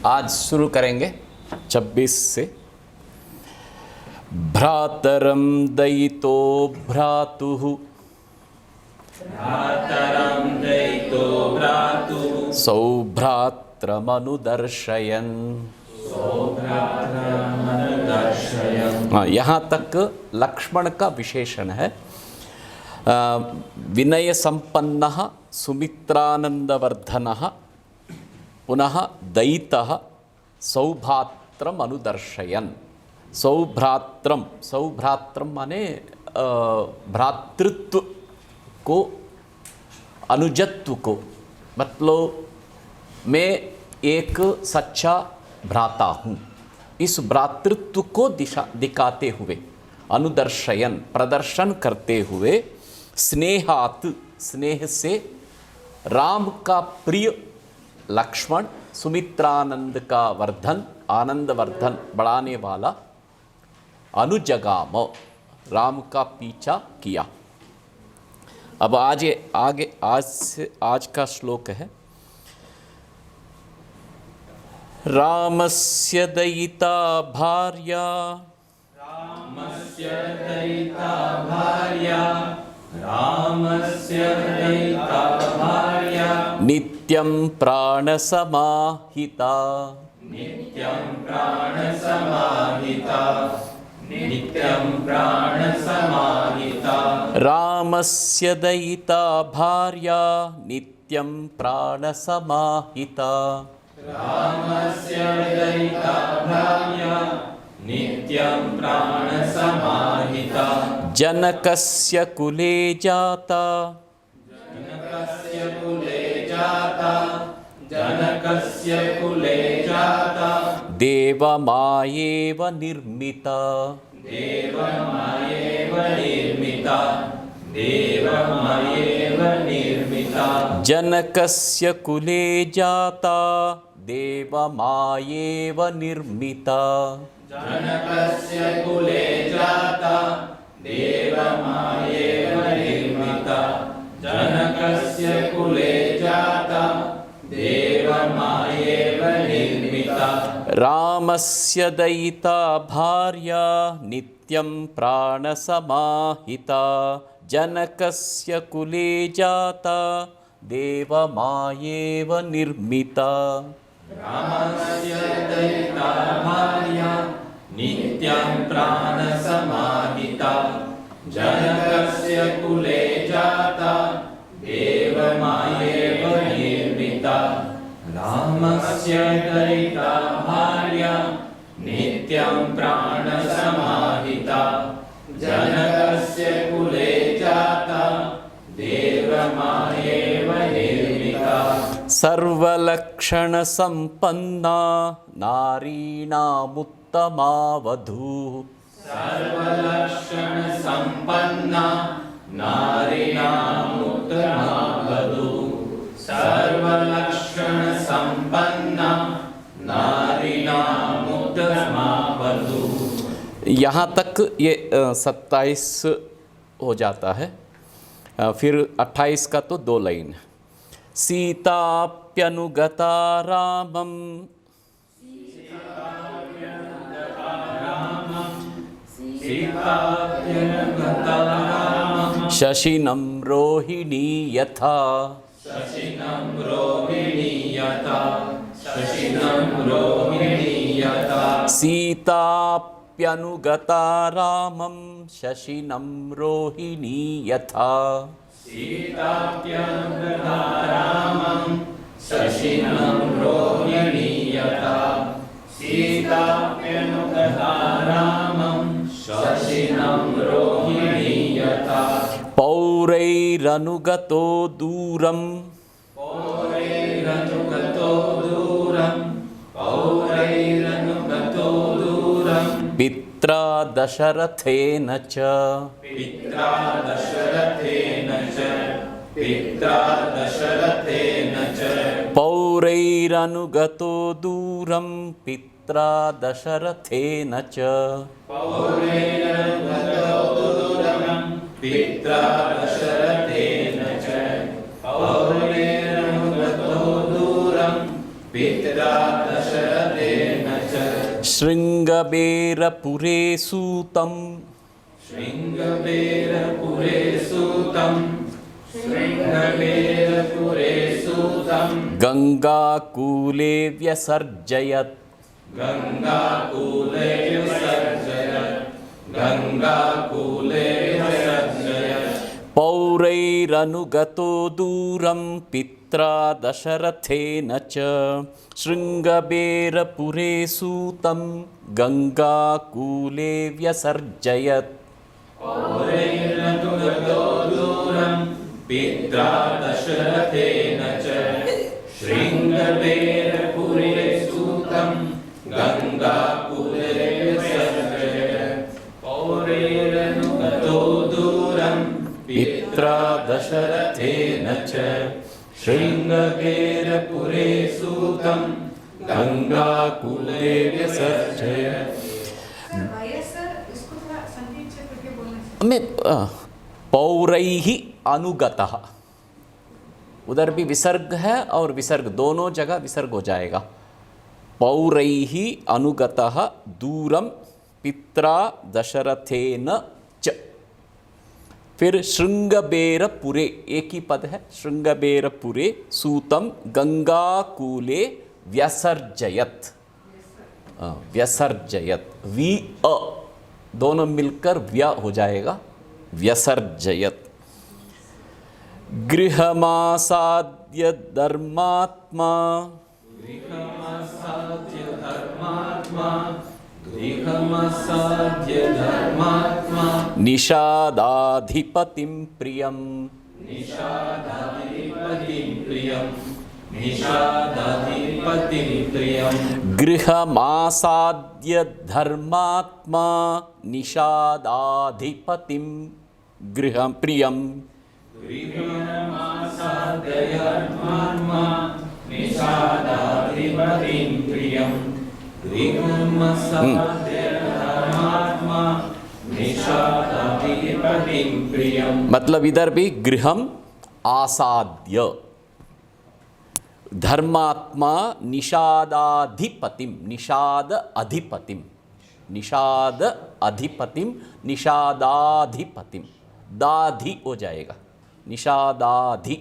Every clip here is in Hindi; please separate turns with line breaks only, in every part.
आज शुरू करेंगे 26 से। भ्रातरम दयितो भ्रातुः,
भ्रातरं दयितो भ्रातुः,
सौभ्रात्रमनुदर्शयन्।
सौभ्रात्रमनुदर्शयन्।
यहाँ तक लक्ष्मण का विशेषण है। विनय संपन्नः सुमित्रानंदवर्धनः पुनः दयितः सौभ्रात्रम अनुदर्शयन्। सौभ्रात्रम, सौभ्रात्रम माने भ्रातृत्व को, अनुजत्व को, मतलब मैं एक सच्चा भ्राता हूँ, इस भ्रातृत्व को दिखाते हुए, अनुदर्शयन प्रदर्शन करते हुए, स्नेहात स्नेह से, राम का प्रिय लक्ष्मण, सुमित्रानंद का वर्धन, आनंद वर्धन बढ़ाने वाला, अनुजगाम राम का पीछा किया। अब आज का श्लोक है। रामस्य दयिता भार्या,
रामस्य दयिता भार्या, रामस्य दयिता भार्या,
नित्यं प्राणसमाहिता,
नित्यं प्राणसमाहिता, नित्यं प्राणसमाहिता।
रामस्य दयिता भार्या नित्यं प्राणसमाहिता,
रामस्य दयिता भार्या नित्यं प्राणसमाहिता।
जनकस्य कुले जाता,
जनकस्य कुले जाता, जनकस्य कुले जाता,
देवमायेव निर्मिता,
देवमायेव निर्मिता, देवमायेव निर्मिता।
जनकस्य कुले जाता देवमायेव निर्मिता,
जनकस्य कुले जाता, देवमायेव निर्मिता, जनकस्य कुले जाता, देवमायेव निर्मिता।
रामस्य दयिता भार्या नित्यं प्राणसमाहिता, जनकस्य कुले जाता देवमायेव निर्मिता।
रामस्य दयिता भार्या नित्यं प्राणसमाहिता, जनकस्य कुले जाता देवमायेव निर्मिता। रामस्य दयिता भार्या नित्यं प्राणसमाहिता, जनकस्य कुले जाता देवमायेव निर्मिता।
सर्वलक्षण संपन्ना नारीणामुत्तमा वधूः,
सर्वलक्षण संपन्ना नारीणामुत्तमा वधूः, सर्वलक्षण संपन्ना नारीणामुत्तमा वधूः।
यहाँ तक ये 27 हो जाता है। फिर 28 का तो 2 लाइन। सीताप्यनुगता रामं,
सीताप्यनुगता रामं,
शशिनं रोहिणी यथा,
शशिनं रोहिणी यथा, शशिनं रोहिणी यथा।
सीताप्यनुगता रामं शशिनं रोहिणी यथा,
सीताप्यनुगता रामं शशिनं रोहिणी यथा, सीताप्यनुगता रामं शशिनं रोहिणी यथा।
पौरैरनुगतो दूरं,
पौरैरनुगतो दूरं, पौरैरनुगतो दूरं,
पित्रा दशरथेन च,
पित्रा दशरथेन च, पित्रा दशरथेन च।
पौरैरनुगतो दूरं पित्रा दशरथेन च,
पौरैरनुगतो दूरं, पित्रा दशरथेन च, पौरैरनुगतो दूरं, पित्रा दशरथेन
शृङ्गबेरपुरे सूतं
शृङ्गबेरपुरे सूतं शृङ्गबेरपुरे सूतं
गङ्गाकूले व्यसर्जयत्
गङ्गाकूले विसर्जयत् गङ्गाकूले विसर्जयत्
पौरैरनुगतो दूरं पित्रा दशरथेन च शृङ्गबेरपुरे सूतं गङ्गाकूले व्यसर्जयत्
पौरैरनुगतो दूरं पित्रा दशरथेन च शृङ्गबेरपुरे सूतं गङ्गाकूले विसर्जयत् पौरैरनुगतो दूरं पित्रा दशरथेन च शृङ्गबेरपुरे सूतं गङ्गाकूले विसर्जयत्।
इसको थोड़ा संगीत से करके बोलना
में पौरैहि अनुगतः, उधर भी विसर्ग है और विसर्ग दोनों जगह विसर्ग हो जाएगा। पौरैहि अनुगतः दूरम पित्रा दशरथेन च। फिर शृंगबेरपुरे, एक ही पद है, शृंगबेरपुरे सूतम गंगाकूले व्यसर्जयत। व्यसर्जयत, वी अ दोनों मिलकर व्य हो जाएगा, व्यसर्जयत। गृहमासाद्य धर्मात्मा
गृहमसाद्य धर्मात्मा गृहमसाद्य धर्मात्मा
निषादाधिपतिं प्रियं
निषादाधिपतिं प्रियं निषादाधिपतिं प्रियं
गृहमासाद्य धर्मात्मा निषादाधिपतिं गृहं प्रियं
गृहमासाद्य धर्मात्मा निषादाधिपतिं प्रियं गृहमसाद्य धर्मात्मा निषादाधिपतिं प्रियं।
मतलब इधर भी गृहम आसाद्य धर्मात्मा निषादाधिपतिम, निषाद अधिपतिम, निषाद अधिपतिम, निषादाधिपतिम, दाधि हो जाएगा, निषादाधि।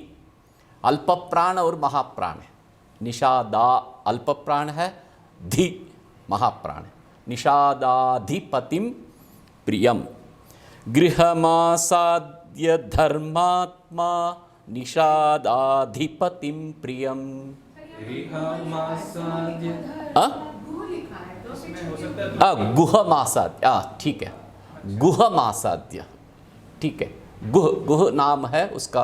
अल्प प्राण और महाप्राण है, निषादा अल्प प्राण है, धि महाप्राण है। निषादाधिपतिम प्रियम गृहमासाद्य धर्मात्मा निषादाधिपतिम प्रियम।
गृहमासाद्य
गुहमासाद्य, ठीक है, गुहमासाद्य, ठीक है। गुह, गुह नाम है उसका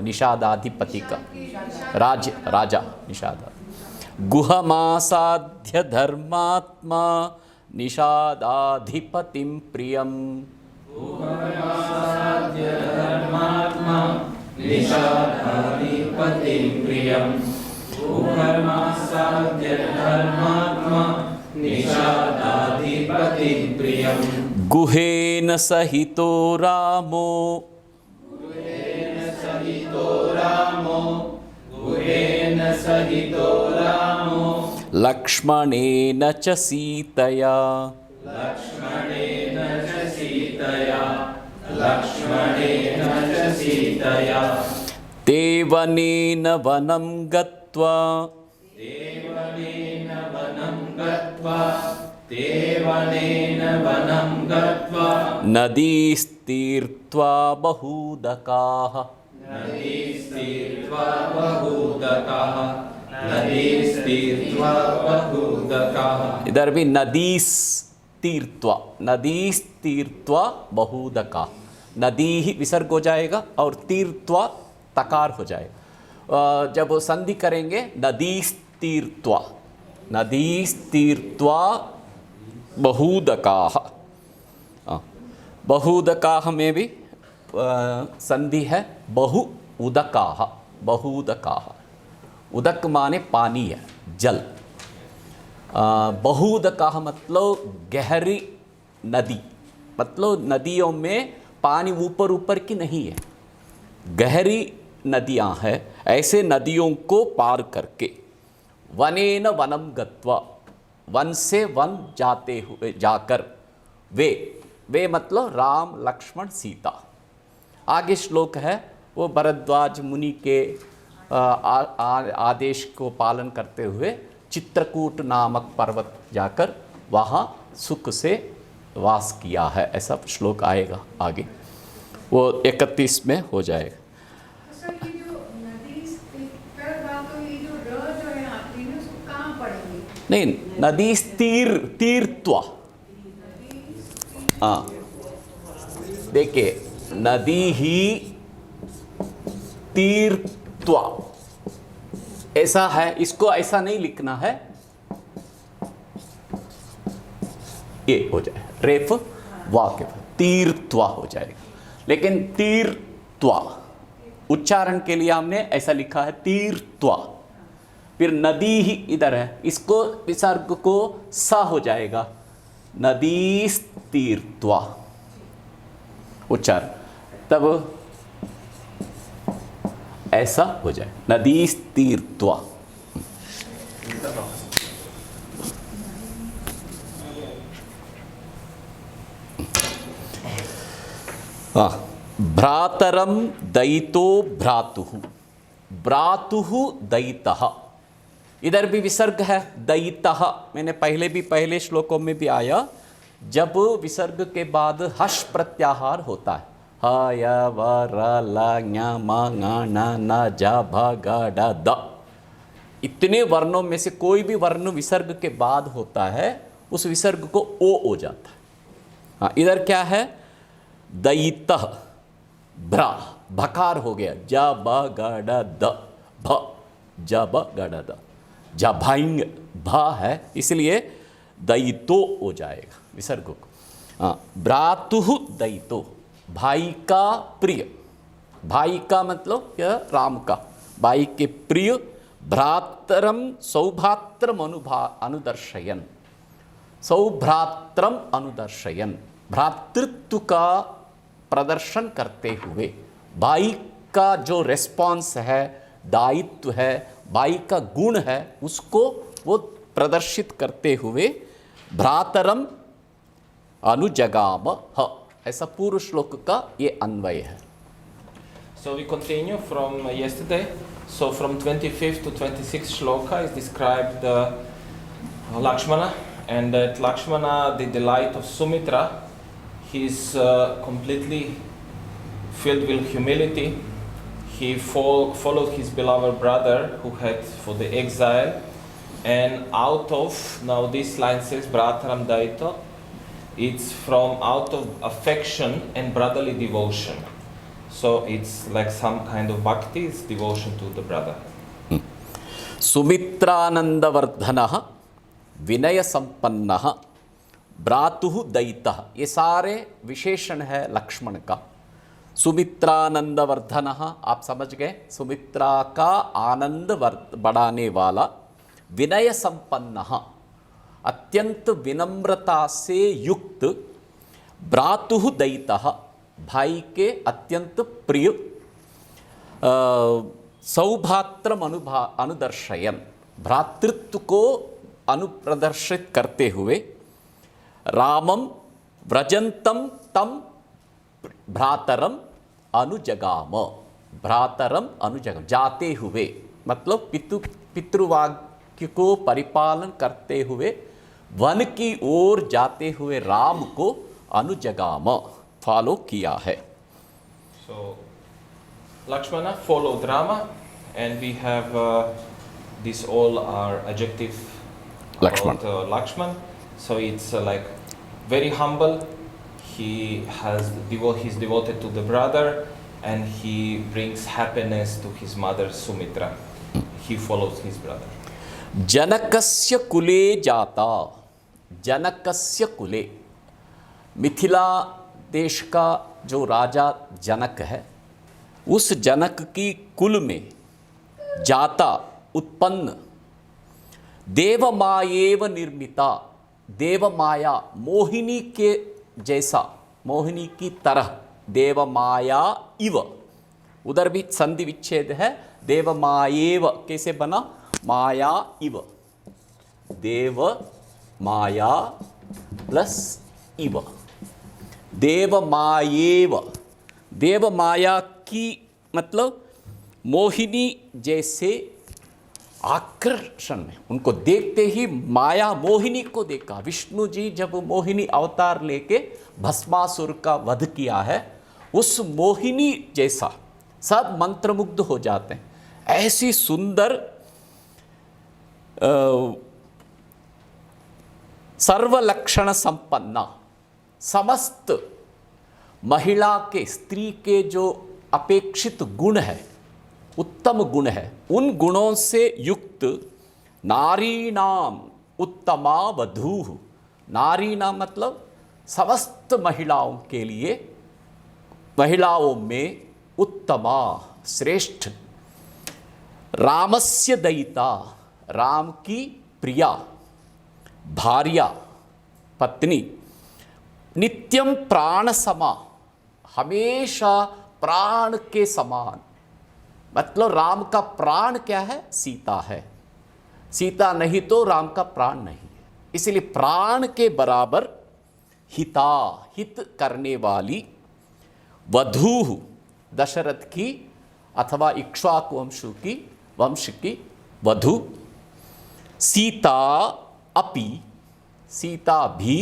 निषादाधिपति का, राजा निषादा। गुहमासाद्य धर्मात्मा निषादाधिपतिं प्रियम
गृहमासाद्य धर्मात्मा निषादाधिपतिं प्रियं गृहमासाद्य धर्मात्मा निषादाधिपतिं प्रियं।
गुहेन सहितो रामो
गुहेन सहितो रामो गुहेन सहितो रामो
लक्ष्मणेन च सीतया
लक्ष्मणेन च सीतया लक्ष्मणेन च सीतया
तेवनेन वनं गत्वा
देवनेन वनं गत्वा देवनेन वनं गत्वा
नदीस्तीर्त्वा बहूदकाः
नदीस्तीर्त्वा बहूदकाः नदीस्तीर्त्वा बहूदकाः।
इधर भी नदीस्तीर्त्वा, नदीस्तीर्त्वा बहूदका, नदी ही विसर्ग हो जाएगा और तीर्त्वा तकार हो जाएगा। जब वो संधि करेंगे नदीस्तीर्त्वा, नदीस्तीर्त्वा बहूदकाः। बहूदकाः में भी संधि है बहु उदकाः, बहूदकाः। उदक माने पानी है, जल। बहूदकाः मतलब गहरी नदी, मतलब नदियों में पानी ऊपर ऊपर की नहीं है, गहरी नदियां हैं। ऐसे नदियों को पार करके वनेन वनम गत्वा, वन से वन जाते हुए जाकर वे मतलब राम लक्ष्मण सीता। आगे श्लोक है वो भरद्वाज मुनि के आदेश को पालन करते हुए चित्रकूट नामक पर्वत जाकर वहाँ सुख से वास किया है, ऐसा श्लोक आएगा आगे, वो 31 में हो जाएगा।
तो सर ये जो नदी कर बात हो, ये जो र जो है आखिरी में उसको कहाँ पढ़ेंगे?
नहीं, नदी तीर्थ्वा। हाँ देखिए, नदी ही तीर्थ्वा ऐसा है, इसको ऐसा नहीं लिखना है, ये हो जाए रेफ वाक्य तीर्थ्वा हो जाएगा, लेकिन तीर्थ्वा उच्चारण के लिए हमने ऐसा लिखा है तीर्थ्वा। फिर नदी ही इधर है, इसको विसर्ग को सा हो जाएगा, नदी तीर्थ्वा उच्चारण, तब ऐसा हो जाए नदी तीर्थ्वा। भ्रातरम दयितो भ्रातुः, भ्रातुः दयितः, इधर भी विसर्ग है दयितः। मैंने पहले श्लोकों में भी आया, जब विसर्ग के बाद हश प्रत्याहार होता है, ह य व र ल ञ म ङ न न ज भ ग ड द, इतने वर्णों में से कोई भी वर्ण विसर्ग के बाद होता है, उस विसर्ग को ओ हो जाता है। हाँ, इधर क्या है, दयितः भ्रा भकार हो गया, ज ब ग ड द भ, ज ब ग ड द, ज भाइंग भ है, इसलिए दयितो हो जाएगा विसर्ग को। हाँ, भ्रातुः दयितो, भाई का प्रिय, भाई का मतलब क्या, राम का, भाई के प्रिय। भ्रातरम सौभ्रात्रम अनुदर्शयन, सौभ्रात्रम अनुदर्शयन, भ्रातृत्व का प्रदर्शन करते हुए, भाई का जो रेस्पॉन्स है, दायित्व है, भाई का गुण है, उसको वो प्रदर्शित करते हुए भ्रातरम अनुजगाम ह, ऐसा पूर्व श्लोक का ये अन्वय है।
So we continue from yesterday. So from 25th to 26th shloka is described Lakshmana, and that Lakshmana, the delight of Sumitra, he's completely filled with humility. He followed his beloved brother who had for the exile, and out of, now this line says Bhrataram Daito, it's from out of affection and brotherly devotion. So it's like some kind of bhakti, it's devotion to the brother.
सुमित्रानंदवर्धनः विनय संपन्नः भ्रातुः दयितः, ये सारे विशेषण है लक्ष्मण का। सुमित्रानंदवर्धनः आप समझ गए, सुमित्रा का आनंद बढ़ाने वाला। विनय संपन्नः, अत्यंत विनम्रता से युक्त। भ्रातुः दयितः, भाई के अत्यंत प्रिय। सौभात्रम अनुदर्शयन, भ्रातृत्व को अनुप्रदर्शित करते हुए। रामम व्रजंतम तम भ्रातरम अनुजगाम, भ्रातरम अनुजगाम, जाते हुए मतलब पितृवाक्य को परिपालन करते हुए वन की ओर जाते हुए राम को अनुजगाम फॉलो किया है।
So Lakshmana followed Rama, and we have these all are adjective
Lakshman.
about Lakshman. So it's like very humble. He he's devoted to the brother, and he brings happiness to his mother Sumitra. He follows his brother.
जनकस्य कुले जाता, जनकस्य कुले, मिथिला देश का जो राजा जनक है, उस जनक की कुल में जाता उत्पन्न। देवमायेव निर्मिता, देवमाया मोहिनी के जैसा, मोहिनी की तरह, देवमाया इव, उधर भी संधि विच्छेद है। देवमायेव कैसे बना, माया इव, देव माया प्लस इव, देव मायेव। देव माया की मतलब मोहिनी जैसे आकर्षण में, उनको देखते ही माया मोहिनी को देखा। विष्णु जी जब मोहिनी अवतार लेके भस्मासुर का वध किया है, उस मोहिनी जैसा सब मंत्रमुग्ध हो जाते हैं। ऐसी सुंदर सर्वलक्षण संपन्ना, समस्त महिला के, स्त्री के जो अपेक्षित गुण है, उत्तम गुण है, उन गुणों से युक्त नारी नाम उत्तमा वधू। नारी नाम मतलब समस्त महिलाओं के लिए, महिलाओं में उत्तमा श्रेष्ठ, रामस्य दयिता, राम की प्रिया, भार्या, पत्नी, नित्यम प्राण समा, हमेशा प्राण के समान। मतलब राम का प्राण क्या है? सीता है। सीता नहीं तो राम का प्राण नहीं है। इसलिए प्राण के बराबर हिता, हित करने वाली वधू, दशरथ की अथवा इक्ष्वाकु वंश की वधू। सीता अपि, सीता भी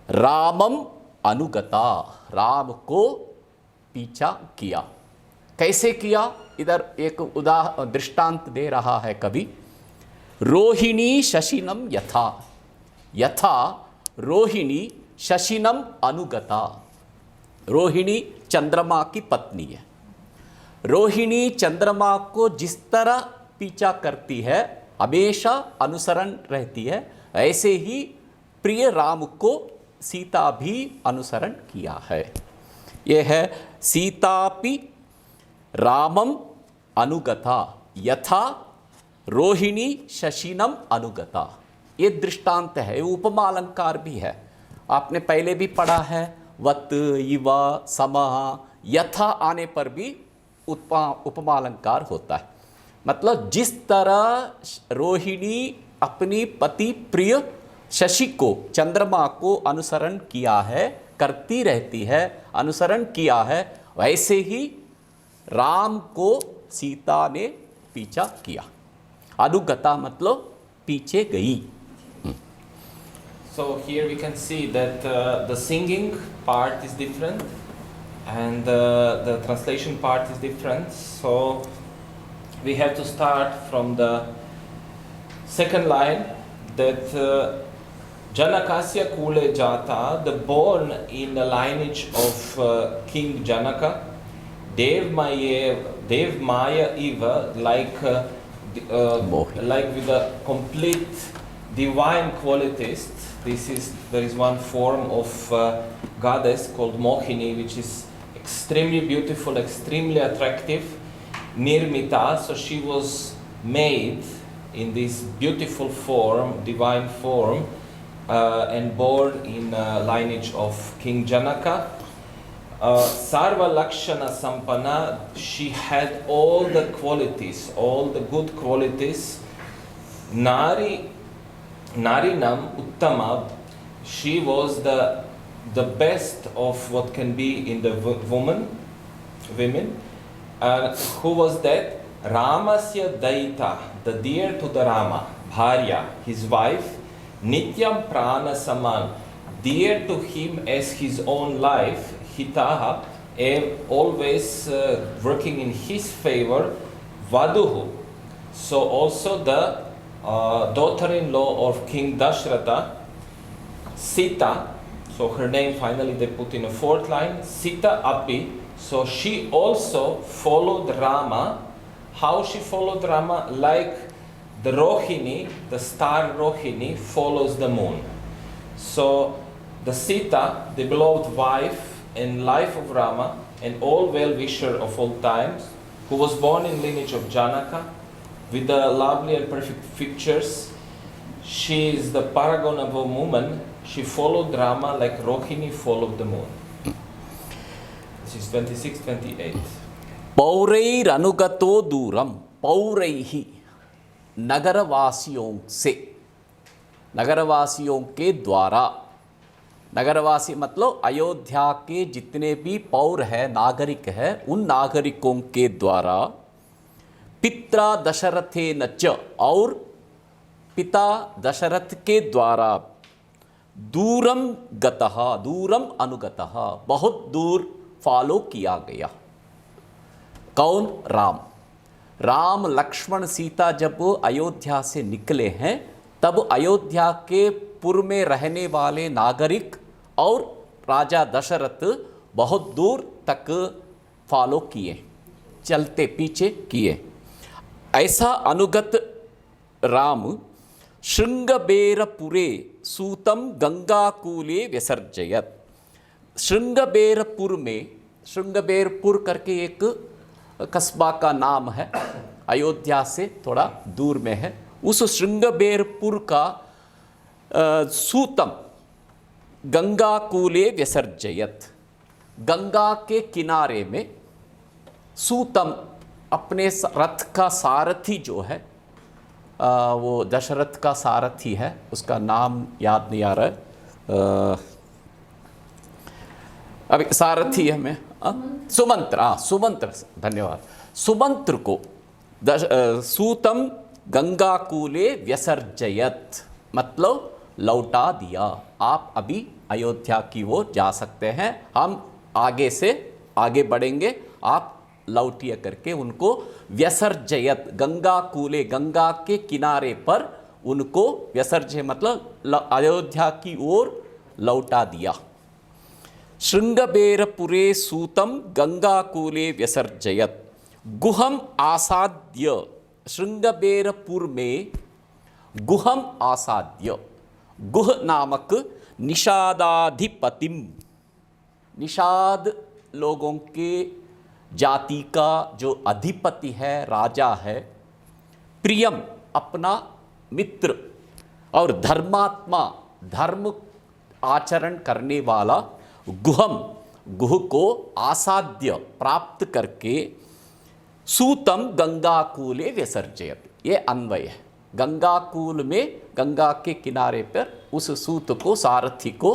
रामम अनुगता, राम को पीछा किया। कैसे किया? इधर एक दृष्टांत दे रहा है कवि। रोहिणी शशिनम यथा, यथा रोहिणी शशिनम अनुगता। रोहिणी चंद्रमा की पत्नी है। रोहिणी चंद्रमा को जिस तरह पीछा करती है, हमेशा अनुसरण रहती है, ऐसे ही प्रिय राम को सीता भी अनुसरण किया है। यह है सीतापि रामम अनुगता यथा रोहिणी शशिनम अनुगता। ये दृष्टांत है, ये उपमा अलंकार भी है। आपने पहले भी पढ़ा है, वत, इव, समः, यथा आने पर भी उपमा अलंकार होता है। मतलब जिस तरह रोहिणी अपनी पति प्रिय शशि को, चंद्रमा को अनुसरण किया है, करती रहती है, अनुसरण किया है, वैसे ही राम को सीता ने पीछा किया। अनुगता मतलब पीछे गई।
So here we can see that the singing part is different and the translation part is different. So we have to start from the second line that Janakasya Kule Jata, the born in the lineage of King Janaka, Dev Maya Eva, like with a complete divine qualities. There is one form of goddess called Mohini, which is extremely beautiful, extremely attractive. Nirmita, so she was made in this beautiful form, divine form, and born in lineage of King Janaka. Sarva Lakshana Sampana, she had all the qualities, all the good qualities. Narinam Uttama, she was the best of what can be in the women. Who was that? Ramasya Daita, the dear to the Rama, Bharya, his wife. Nityam Prana Saman, dear to him as his own life. Hitaha, always working in his favor. Vaduhu, so also the daughter-in-law of King Dashratha, Sita, so her name finally they put in a fourth line, Sita Api, so she also followed Rama. How she followed Rama? Like the Rohini, the star Rohini follows the moon. So the Sita, the beloved wife and life of Rama, and all well-wisher of all times, who was born in lineage of Janaka, with the lovely and perfect features. She is the paragon of a woman. She followed Rama like Rohini followed the moon. This is 26, 28.
पौरैर अनुगतो दूरम, पौरैहि नगरवासियों से, नगरवासियों के द्वारा, नगरवासी मतलब अयोध्या के जितने भी पौर है, नागरिक है, उन नागरिकों के द्वारा पित्रा दशरथेन च, और पिता दशरथ के द्वारा दूरम गतः, दूरम अनुगतः, बहुत दूर फॉलो किया गया। कौन? राम। राम लक्ष्मण सीता जब अयोध्या से निकले हैं, तब अयोध्या के पूर्व में रहने वाले नागरिक और राजा दशरथ बहुत दूर तक फॉलो किए, चलते पीछे किए। ऐसा अनुगत राम श्रृंगबेरपुरे सूतम गंगाकूले विसर्जयत। श्रृंगबेरपुर में, श्रृंगबेरपुर करके एक कस्बा का नाम है, अयोध्या से थोड़ा दूर में है। उस श्रृंगबेरपुर का सूतम गंगाकूले विसर्जयत, गंगा के किनारे में सूतम, अपने रथ का सारथी जो है, वो दशरथ का सारथी है, उसका नाम याद नहीं आ रहा है अभी, सारथी है मैं, सुमंत्र, हाँ सुमंत्र, धन्यवाद। सुमंत्र को सूतम गंगाकूले व्यसर्जयत मतलब लौटा दिया। आप अभी अयोध्या की ओर जा सकते हैं, हम आगे से आगे बढ़ेंगे, आप लौटिए करके उनको व्यसर्जयत, गंगा कूले, गंगा के किनारे पर उनको व्यसर्जय मतलब अयोध्या की ओर लौटा दिया। श्रृंगबेरपुरे सूतम गंगाकूले व्यसर्जयत गुहम आसाद्य। श्रृंगबेरपुर में गुहम आसाद्य, गुह नामक निषादाधिपतिम, निषाद लोगों के जाति का जो अधिपति है, राजा है, प्रियम अपना मित्र, और धर्मात्मा धर्म आचरण करने वाला, गुहम गुह को आसाद्य प्राप्त करके, सूतम गंगाकूले विसर्जयत, ये अन्वय है। गंगाकूल में, गंगा के किनारे पर उस सूत को, सारथी को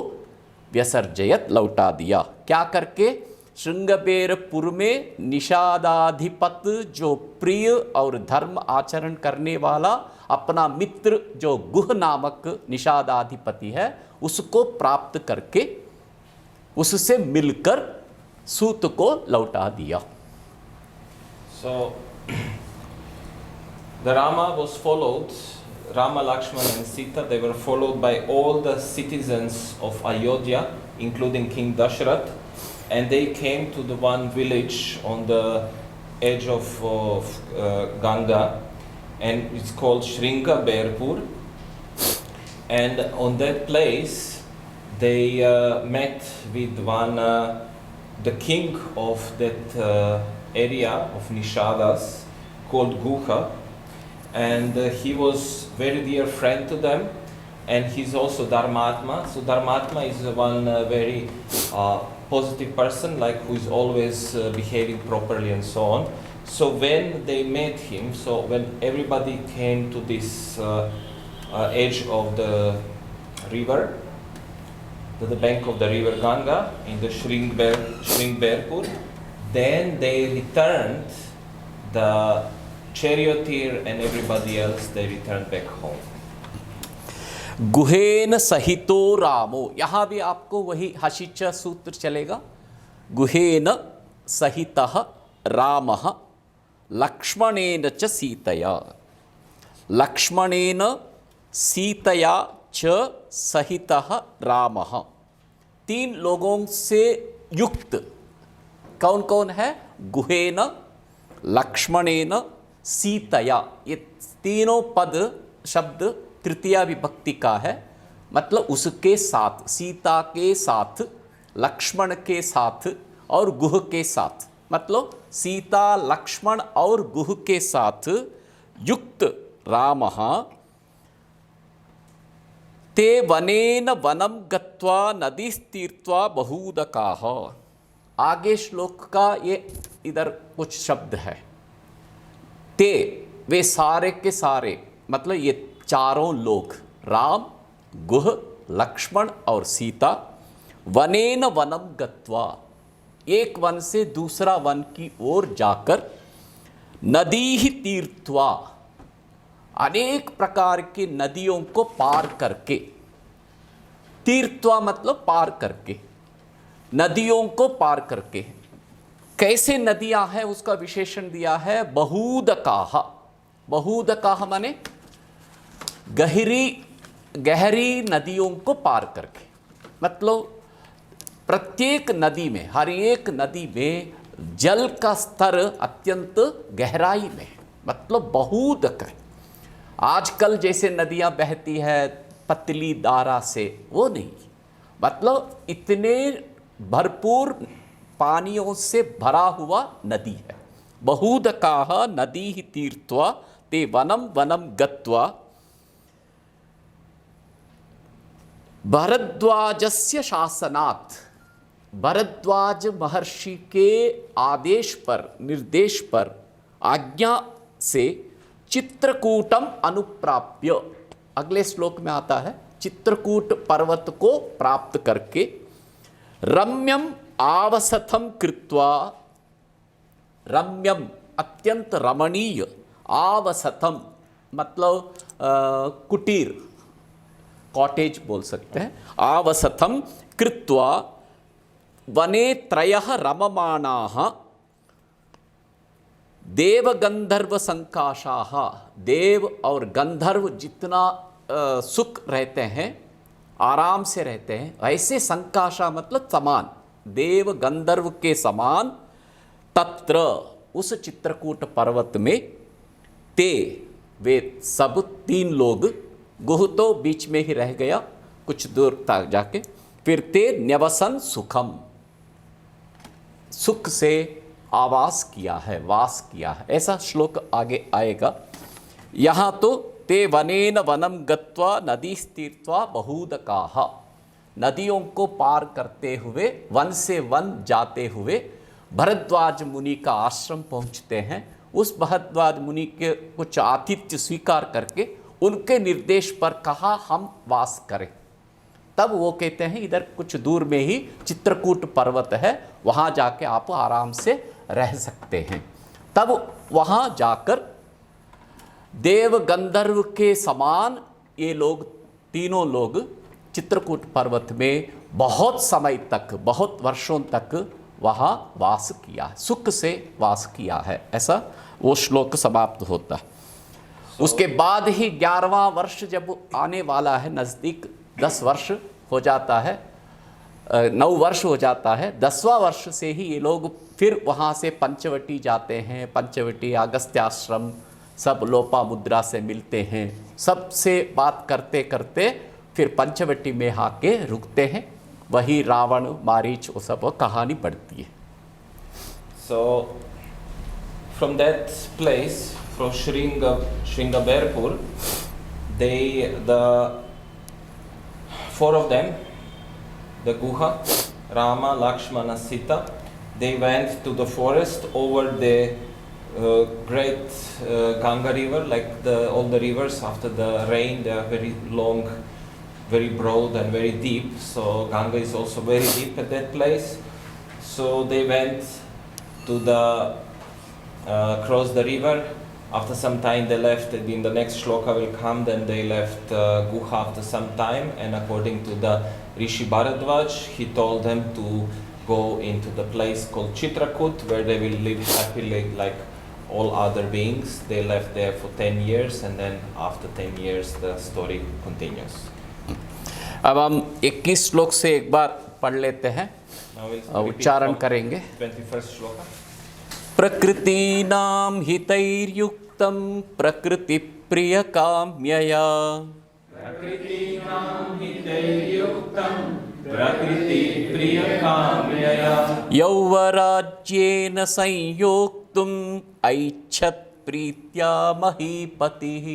विसर्जयत लौटा दिया। क्या करके? श्रृंगबेरपुर में निषादाधिपत जो प्रिय और धर्म आचरण करने वाला अपना मित्र जो गुह नामक निषादाधिपति है, उसको प्राप्त करके उससे मिलकर सूत को लौटा दिया।
So the Rama was followed, Rama, Lakshmana and Sita, they were followed by all the citizens of Ayodhya, including King Dashrath, and they came to the one village on the edge of Ganga, and it's called Shringaberpur. And on that place, they met with one, the king of that area of Nishadas, called Guha, and he was very dear friend to them, and he's also Dharmatma. So Dharmatma is one very positive person, like who is always behaving properly and so on. So when they met him, so when everybody came to this edge of the river, to the bank of the river Ganga in the Shringberpur, then they returned, the charioteer and everybody else, they returned back home.
गुहेन सहितो रामो, यहाँ भी आपको वही हशिच सूत्र चलेगा। गुहेन सहितः रामः लक्ष्मणेन च सीतया, लक्ष्मणेन सीतया च सहितः रामः, तीन लोगों से युक्त। कौन कौन है? गुहेन, लक्ष्मणेन, सीतया। ये तीनों पद शब्द तृतीया विभक्ति का है, मतलब उसके साथ, सीता के साथ, लक्ष्मण के साथ और गुह के साथ, मतलब सीता, लक्ष्मण और गुह के साथ युक्त रामः ते वनेन वनम गत्वा नदीस्तीर्त्वा बहूदकाः। आगे श्लोक का ये इधर कुछ शब्द है। ते, वे सारे के सारे, मतलब ये चारों लोग, राम, गुह, लक्ष्मण और सीता वनेन वनम गत्वा, एक वन से दूसरा वन की ओर जाकर, नदी ही तीर्थवा, अनेक प्रकार की नदियों को पार करके, तीर्थवा मतलब पार करके, नदियों को पार करके। कैसे नदियां हैं उसका विशेषण दिया है बहूदकाह। बहूदकाह माने गहरी नदियों को पार करके, मतलब प्रत्येक नदी में, हर एक नदी में जल का स्तर अत्यंत गहराई में, मतलब बहूदक है। आजकल जैसे नदियां बहती है पतली धारा से, वो नहीं, मतलब इतने भरपूर पानियों से भरा हुआ नदी है। बहूदकाः नदी तीर्थवा ते वनम वनम गत्वा भरद्वाजस्य शासनात्, भरद्वाज महर्षि के आदेश पर, निर्देश पर, आज्ञा से चित्रकूटम अनुप्राप्य, अगले श्लोक में आता है, चित्रकूट पर्वत को प्राप्त करके, रम्यम आवसथम कृत्वा, रम्यम अत्यंत रमणीय, आवसथम मतलब कुटीर, कॉटेज बोल सकते हैं, आवसथम कृत्वा वने त्रयः रममाणाः देव गंधर्व संकाशाः, देव और गंधर्व जितना सुख रहते हैं, आराम से रहते हैं, ऐसे संकाशा मतलब समान, देव गंधर्व के समान, तत्र उस चित्रकूट पर्वत में, ते वे सब तीन लोग, गुह तो बीच में ही रह गया कुछ दूर तक जाके, फिर ते न्यवसन सुखम, सुख से आवास किया है, वास किया है, ऐसा श्लोक आगे आएगा। यहाँ तो ते वनेन वनम गत्वा नदी तीर्थवा बहूदकाः, नदियों को पार करते हुए, वन से वन जाते हुए भरद्वाज मुनि का आश्रम पहुँचते हैं। उस भरद्वाज मुनि के कुछ आतिथ्य स्वीकार करके उनके निर्देश पर कहा हम वास करें। तब वो कहते हैं इधर कुछ दूर में ही चित्रकूट पर्वत है, वहाँ जाके आप आराम से रह सकते हैं। तब वहाँ जाकर देव गंधर्व के समान ये लोग, तीनों लोग चित्रकूट पर्वत में बहुत समय तक, बहुत वर्षों तक वहाँ वास किया, सुख से वास किया है, ऐसा वो श्लोक समाप्त होता है। उसके बाद ही 11वां वर्ष जब आने वाला है नज़दीक, 10 वर्ष हो जाता है, 9 वर्ष हो जाता है, 10वां वर्ष से ही ये लोग फिर वहाँ से पंचवटी जाते हैं। पंचवटी अगस्त्याश्रम, सब लोपामुद्रा से मिलते हैं, सबसे बात करते करते फिर पंचवटी में आके रुकते हैं। वही रावण, मारीच, वो सब कहानी बढ़ती है।
So from that place, from Shringaberpur, the 4 of them, the Guha, Rama, Lakshmana, Sita, they went to the forest over the great Ganga river, like all the rivers after the rain, they are very long, very broad and very deep. So Ganga is also very deep at that place. So they went to the cross the river. After some time they left. In the next shloka will come. Then they left Guha after some time, and according to the Rishi Bharadwaj, he told them to go into the place called Chitrakoot, where they will live happily like all other beings. They left there for 10 years, and then after 10 years the story continues.
अब हम 21 श्लोक से एक बार पढ़ लेते हैं, उच्चारण करेंगे।
21st shloka.
प्रकृतीनां हितैर्युक्तं प्रकृति प्रिय काम्यया,
प्रकृतीनां हितैर्युक्तं प्रकृति प्रिय काम्यया,
यौवराज्येन संयोक्तुम् ऐच्छत् प्रीत्या महीपतिः,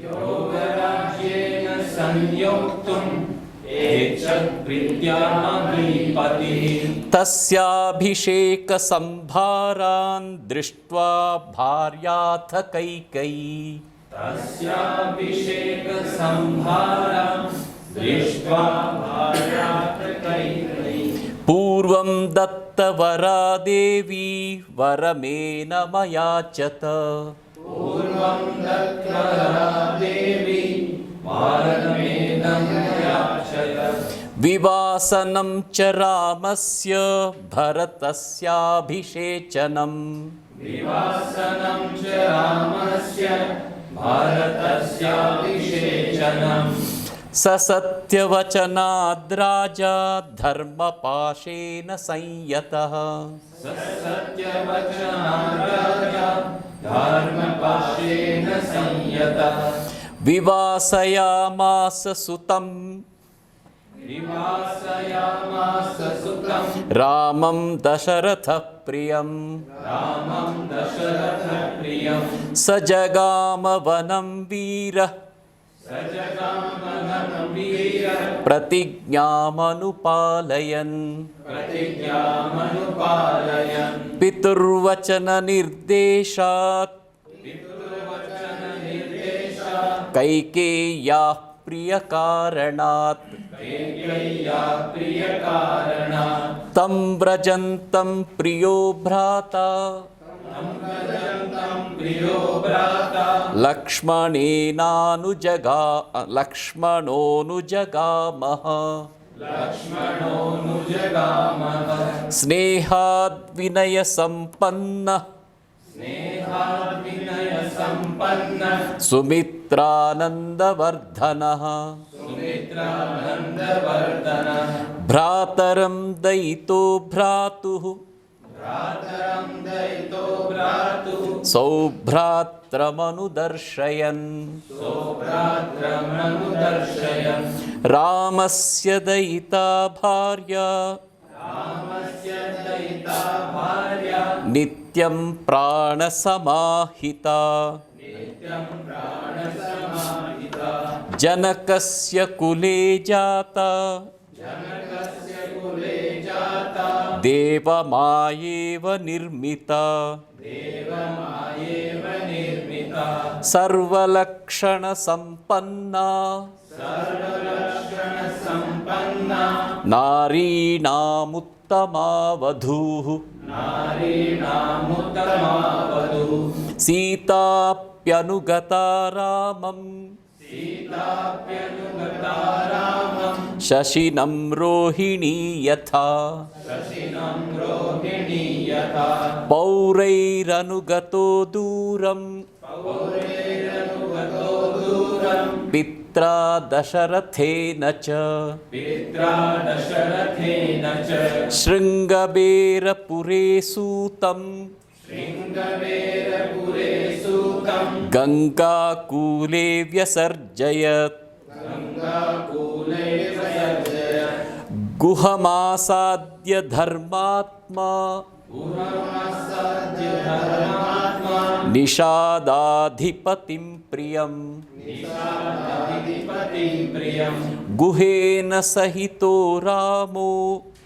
यौवराज्येन संयोक्तुम् ऐच्छत् प्रीत्या महीपतिः,
तस्याभिषेक संभारान् दृष्ट्वा भार्याथ कैकेयी,
तस्याभिषेक संभारान् दृष्ट्वा भार्यात् कैकेयी
पूर्वं दत्तवरा देवी वरमेन मयाचत
पूर्वं दत्तवरा देवी वरमेन मयाचत
विवासनं च रामस्य भरतस्याभिषेचनम्
विवासनं च रामस्य भारतस्याभिषेचनम्
स सत्यवचनाद्राजा धर्मपाशेन संयतः
सत्यवचनाद्राजा धर्मपाशेन संयतः
विवासयामास सुतं
विवासयामास सुतं
रामं दशरथप्रियं
रामं दशरथप्रियं
स जगाम वनं वीरः
सजगामनं वीरः
प्रतिज्ञामनुपालयन्
प्रतिज्ञामनुपालयन्
पितुर्वचननिर्देशात्
पितृवचननिर्देशात्
कैकेय्याः प्रियकारणात्
कैकेय्या प्रियकारणात्
तं व्रजन्तं प्रियो भ्राता
भजन्तं प्रियो भ्राता
लक्ष्मणोऽनुजगामः
लक्ष्मणोऽनुजगामः
स्नेहाद्विनयसम्पन्नः
स्नेहाद्विनयसम्पन्नः
सुमित्रानन्दवर्धनः
सुमित्रानन्दवर्धनः
भ्रातरं दयितो भ्रातुः
भ्रातरं दयितो भ्रातुः
सौभ्रात्रमनुदर्शयन्
सौभ्रात्रमनुदर्शयन्
रामस्य दयिता भार्या
रामस्य दयिता भार्या
नित्यं प्राणसमाहिता
नित्यं प्राणसमाहिता
जनकस्य कुले जाता
जनकस्य कुले जाता
देवमायेव निर्मिता
देवमायेव निर्मिता
सर्वलक्षणसम्पन्ना
सर्वलक्षणसम्पन्ना
नारीणामुत्तमा वधूः
नारीणामुत्तमा वधूः
सीताप्यनुगता रामम्
सीताप्यनुगता रामं
शशिनं रोहिणी यथा
शशिनं रोहिणी यथा
पौरैरनुगतो दूरम्
पौरेरनुगतो दूरं
पित्रा दशरथेन च
पित्रा दशरथेन च
शृङ्गबेरपुरे सूतम्
शृङ्गवेरपुरे सूतं
गङ्गाकूले व्यसर्जयत्
गङ्गाकूले विसर्जयत्
गुहमासाद्य धर्मात्मा
गुहमासाद्य धर्मात्मा
निषादाधिपतिं प्रियम्
निषादाधिपतिं प्रियं
गुहेन सहितो रामो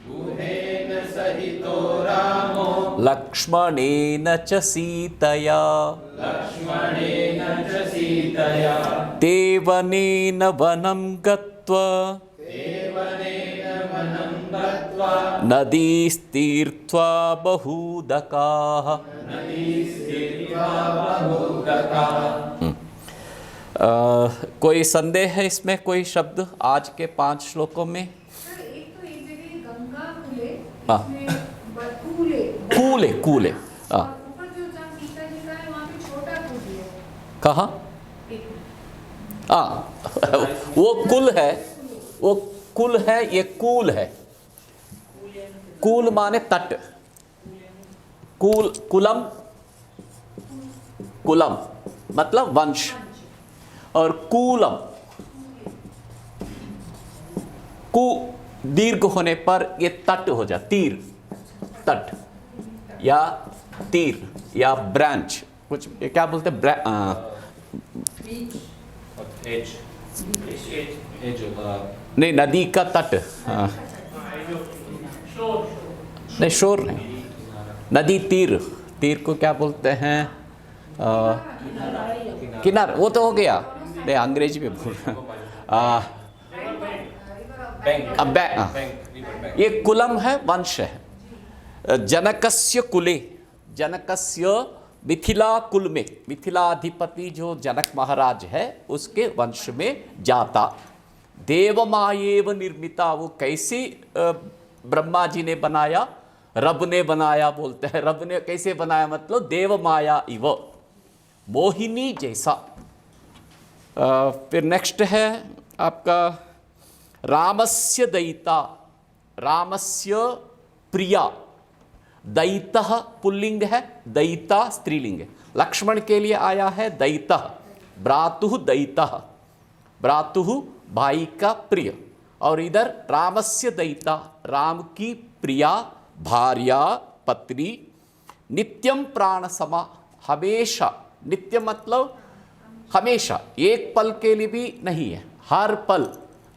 गुहेन सहितो रामो
लक्ष्मणेन च सीतया
लक्ष्मणेन च सीतया
तेवनेन वनं गत्वा
देवनेन वनं गत्वा
नदीस्तीर्त्वा बहूदकाः
नदीस्थित्वा बहुगता
कोई संदेह है इसमें? कोई शब्द आज के 5 श्लोकों में?
सर एक तो एक जगह गंगा कूले
हाँ।
इसमें कूले
कूले कूले
और ऊपर जो जहाँ सीता जी का है वहाँ पे छोटा कूल है
कहाँ?
एक
वो कुल है, वो कुल है, ये कूल है। कूल माने तट, कूल कुलम, कुलम मतलब वंश, और कूलम कु दीर्घ होने पर ये तट हो जाता, तीर, तट या तीर या ब्रांच, कुछ ये क्या बोलते हैं,
एज एज
नहीं, नदी का तट, हाँ। नहीं शोर नहीं, नदी तीर, तीर को क्या बोलते हैं? किनार, वो तो हो गया, नहीं अंग्रेजी में बोल रहा ये कुलम है, वंश है। जनकस्य कुले, जनकस्य मिथिला कुल में, मिथिलाधिपति जो जनक महाराज है उसके वंश में जाता। देवमायेव निर्मिता, वो कैसी ब्रह्मा जी ने बनाया, रब ने बनाया बोलते हैं। रब ने कैसे बनाया मतलब देव माया इव, मोहिनी जैसा। फिर नेक्स्ट है आपका रामस्य दयिता, रामस्य प्रिया। दयितः पुल्लिंग है, दयिता स्त्रीलिंग है। लक्ष्मण के लिए आया है दयितः, भ्रातुः दयितः, भ्रातुः भाई का प्रिय। और इधर रामस्य दयिता, राम की प्रिया, भार्या, पत्नी। नित्यम प्राण समा, हमेशा, नित्य मतलब हमेशा, एक पल के लिए भी नहीं है, हर पल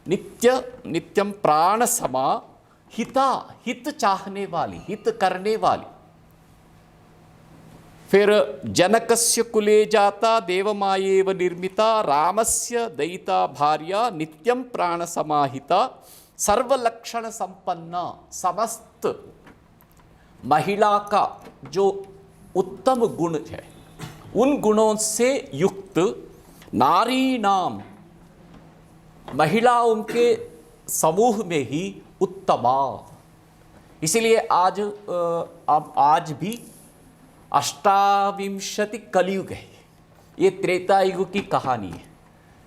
नित्य, नित्यम प्राण समा। हिता, हित चाहने वाली, हित करने वाली। फिर जनकस्य कुले जाता, देवमायेव निर्मिता, रामस्य दयिता भार्या, नित्यम प्राण समाहिता, सर्वलक्षण संपन्न। समस्त महिला का जो उत्तम गुण है, उन गुणों से युक्त नारी नाम, महिलाओं के समूह में ही उत्तमा। इसीलिए आज भी अष्टाविंशति कलयुग है। ये त्रेता युग की कहानी है।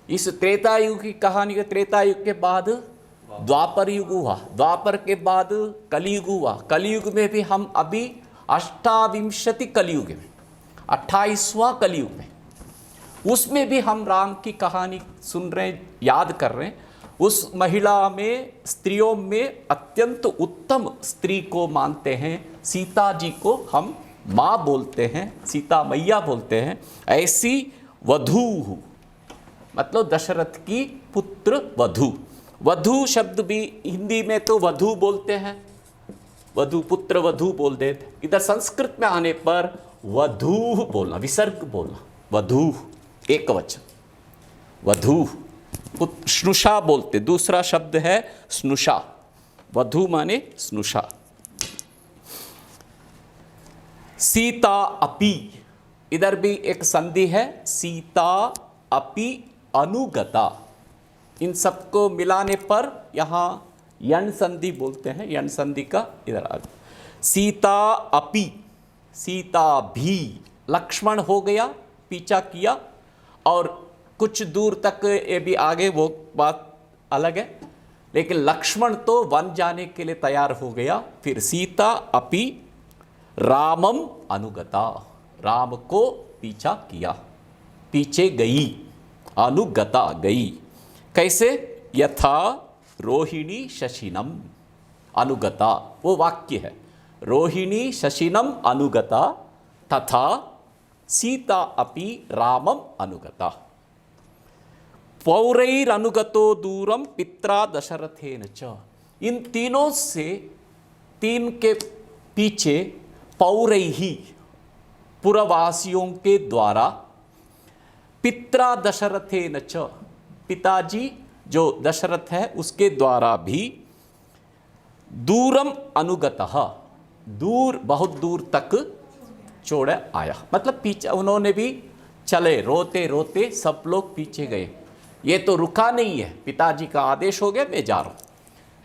इस त्रेता युग की कहानी के, त्रेता युग के बाद द्वापर युग हुआ, द्वापर के बाद कलयुग हुआ। कलयुग में भी हम अभी अष्टाविंशति कलयुग में, 28वां कलयुग में, उसमें भी हम राम की कहानी सुन रहे हैं, याद कर रहे हैं। उस महिला में, स्त्रियों में अत्यंत उत्तम स्त्री को मानते हैं। सीता जी को हम माँ बोलते हैं, सीता मैया बोलते हैं। ऐसी वधू मतलब दशरथ की पुत्र वधू। वधू शब्द भी हिंदी में तो वधू बोलते हैं, वधू, पुत्र वधू बोल देते। इधर संस्कृत में आने पर वधू बोलना, विसर्ग बोलना, वधू एक वचन, वधू। स्नुषा बोलते, दूसरा शब्द है स्नुषा, वधू माने स्नुषा। सीता अपि, इधर भी एक संधि है, सीता अपि अनुगता। इन सबको मिलाने पर यहाँ यण संधि बोलते हैं, यण संधि का इधर आ गया। सीता अपि, सीता भी, लक्ष्मण हो गया, पीछा किया। और कुछ दूर तक ये भी आगे, वो बात अलग है, लेकिन लक्ष्मण तो वन जाने के लिए तैयार हो गया। फिर सीता अपि रामम अनुगता, राम को पीछा किया, पीछे गई, अनुगता गई। कैसे? यथा रोहिणी शशिनम अनुगता, वो वाक्य है, रोहिणी शशिनम अनुगता तथा सीता अपि रामम अनुगता। पौरैरनुगतो दूरम पित्रा दशरथेन च। इन तीनों से, तीन के पीछे पौरैहि, पुरवासियों के द्वारा, पित्रा दशरथेन च, पिताजी जो दशरथ है उसके द्वारा भी, दूरम अनुगतः, दूर, बहुत दूर तक छोड़ आया। मतलब पीछे उन्होंने भी चले, रोते रोते सब लोग पीछे गए। ये तो रुका नहीं है, पिताजी का आदेश हो गया, मैं जा रहा हूँ।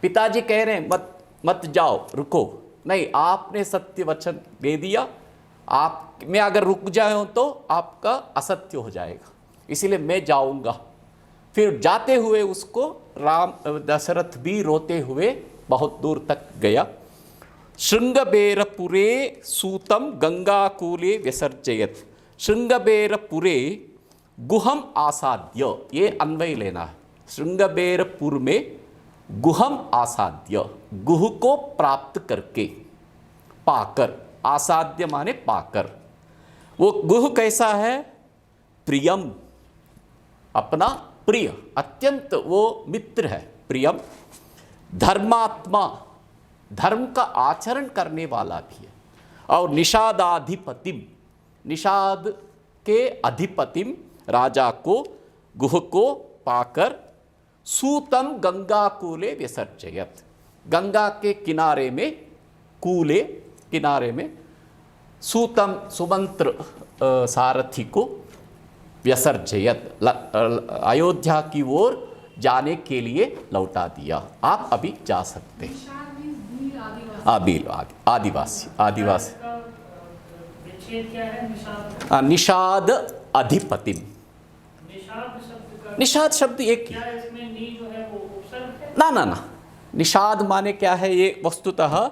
पिताजी कह रहे हैं मत मत जाओ, रुको। नहीं, आपने सत्य वचन दे दिया, आप मैं अगर रुक जाऊँ तो आपका असत्य हो जाएगा, इसीलिए मैं जाऊँगा। फिर जाते हुए उसको राम, दशरथ भी रोते हुए बहुत दूर तक गया। शृंगबेरपुरे सूतम गंगाकूले विसर्जयत। शृंगबेरपुरे गुहम आसाद्य, ये अन्वय लेना है। शृंगबेरपुर में गुहम आसाद्य, गुह को प्राप्त करके, पाकर, आसाद्य माने पाकर। वो गुह कैसा है? प्रियम, अपना प्रिय, अत्यंत वो मित्र है, प्रियम। धर्मात्मा, धर्म का आचरण करने वाला भी है। और निषादाधिपतिम, निषाद के अधिपतिम, राजा को, गुह को पाकर, सूतम गंगा कूले विसर्जयत, गंगा के किनारे में, कूले किनारे में, सूतम सुमंत्र सारथी को विसर्जयत अयोध्या की ओर जाने के लिए लौटा दिया, आप अभी जा सकते हैं।
निषाद means भील आदिवासी।
बिल आदिवासी, आदिवासी।
विच्छेद क्या है निषाद?
निषाद अधिपति,
निषाद शब्द का
निषाद शब्द एक ही,
क्या इसमें नी जो है वो उपसर्ग है?
ना ना ना, निषाद माने क्या है, ये वस्तुतः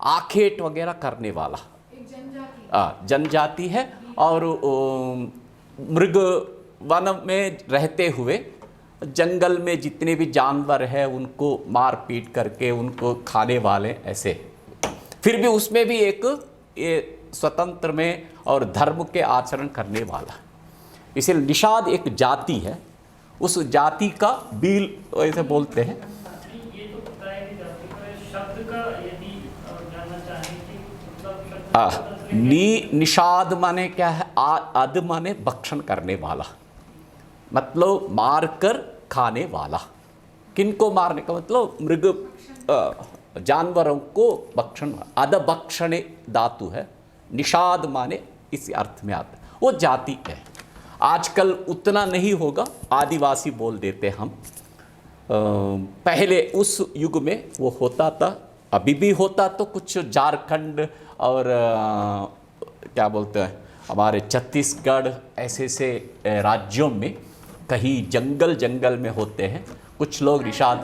आखेट वगैरह करने वाला
एक जनजाति।
जनजाति है, और मृग वन में रहते हुए जंगल में जितने भी जानवर हैं उनको मार पीट करके उनको खाने वाले, ऐसे। फिर भी उसमें भी एक ये स्वतंत्र में और धर्म के आचरण करने वाला, इसलिए निषाद एक जाति है, उस जाति का बील ऐसे बोलते हैं।
ये तो पता है कि जाति का शब्द का यदि जानना चाहें कि मतलब शब्द
निषाद माने क्या है, अद माने भक्षण करने वाला, मतलब मार कर खाने वाला। किनको मारने का मतलब मृग जानवरों को भक्षण, अद भक्षणे धातु है, निषाद माने इसी अर्थ में आता है, वो जाति है। आजकल उतना नहीं होगा, आदिवासी बोल देते हम। पहले उस युग में वो होता था, अभी भी होता, तो कुछ झारखंड और क्या बोलते हैं हमारे छत्तीसगढ़ ऐसे राज्यों में कहीं जंगल जंगल में होते हैं कुछ लोग निषाद,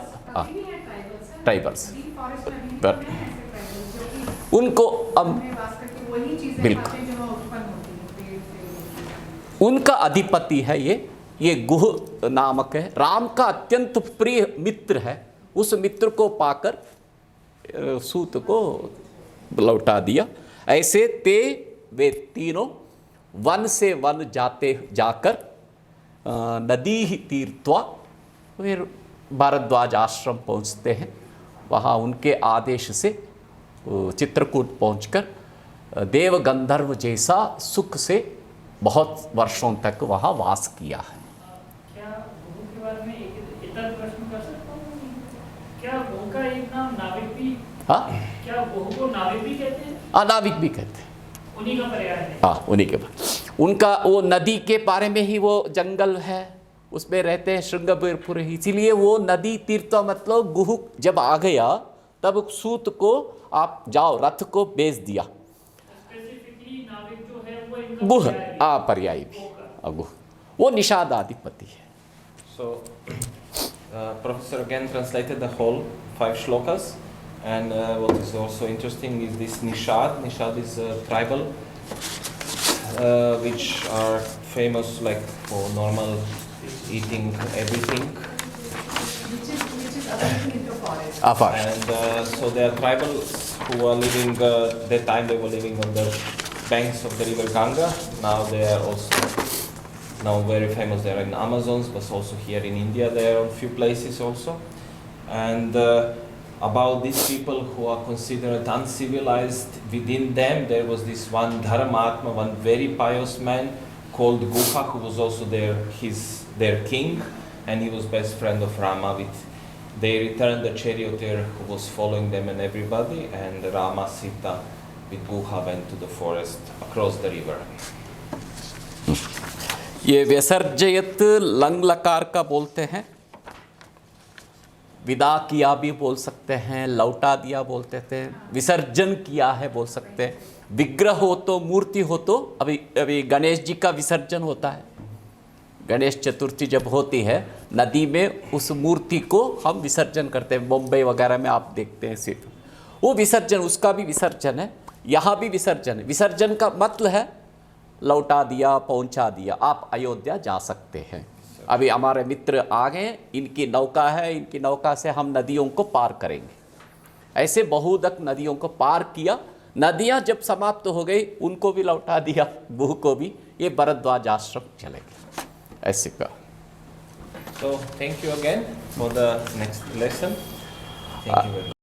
ट्राइबल्स, उनको अब बिल्कुल उनका अधिपति है ये गुह नामक है, राम का अत्यंत प्रिय मित्र है। उस मित्र को पाकर सूत को लौटा दिया। ऐसे ते वे तीनों वन से वन जाकर नदी ही तीर्थवा फिर भारद्वाज आश्रम पहुंचते हैं। वहाँ उनके आदेश से चित्रकूट पहुंचकर देव गंधर्व जैसा सुख से बहुत वर्षों तक वहाँ वास किया है।
क्या गुरु के बारे में एक इतर प्रश्न कर सकता हूँ? क्या गुरु का एक नाम नाविक भी?
हाँ,
क्या गुरु को नाविक भी कहते हैं?
नाविक भी कहते हैं,
उन्हीं का पर्याय है।
हाँ उन्हीं के बाद। उनका वो नदी के बारे में ही, वो जंगल है उसमें रहते हैं श्रृंगबीरपुर, इसीलिए वो नदी तीर्थ मतलब गुहु जब आ गया तब सूत को आप जाओ रथ को बेच दिया।
स्पेसिफिकली नाविक जो है वो इनका
गुह
पर्याय है।
पर्यायी भी गुह, वो निषाद अधिपति है।
So, Professor again translated the whole 5 shlokas, and what is also interesting is this Nishad. Nishad is tribal, which are famous like for normal eating everything.
which is available in the forest.
And so they are tribals who are living, that time they were living on the banks of the river Ganga. Now they are also now very famous. They are in Amazons, but also here in India they are in few places also. And about these people who are considered uncivilized, within them there was this one Dharmatma, one very pious man called Guha, who was also their king, and he was best friend of Rama. They returned the charioteer who was following them and everybody, and Rama, Sita with Guha went to the forest across the river.
ये विसर्जयत लंग लकार का बोलते हैं, विदा किया भी बोल सकते हैं, लौटा दिया बोलते थे, विसर्जन किया है बोल सकते हैं। विग्रह हो तो, मूर्ति हो तो, अभी गणेश जी का विसर्जन होता है। गणेश चतुर्थी जब होती है नदी में, उस मूर्ति को हम विसर्जन करते हैं। मुंबई वगैरह में आप देखते हैं सिर्फ वो विसर्जन, उसका भी विसर्जन है, यहाँ भी विसर्जन है। विसर्जन का मतलब है लौटा दिया, पहुँचा दिया, आप अयोध्या जा सकते हैं। अभी हमारे मित्र आ गए, इनकी नौका है, इनकी नौका से हम नदियों को पार करेंगे। ऐसे बहुदक नदियों को पार किया, नदियाँ जब समाप्त हो गई उनको भी लौटा दिया, गुह को भी। ये भरद्वाज आश्रम चले गए, ऐसे का।
So thank you again for the next lesson. Thank you very much.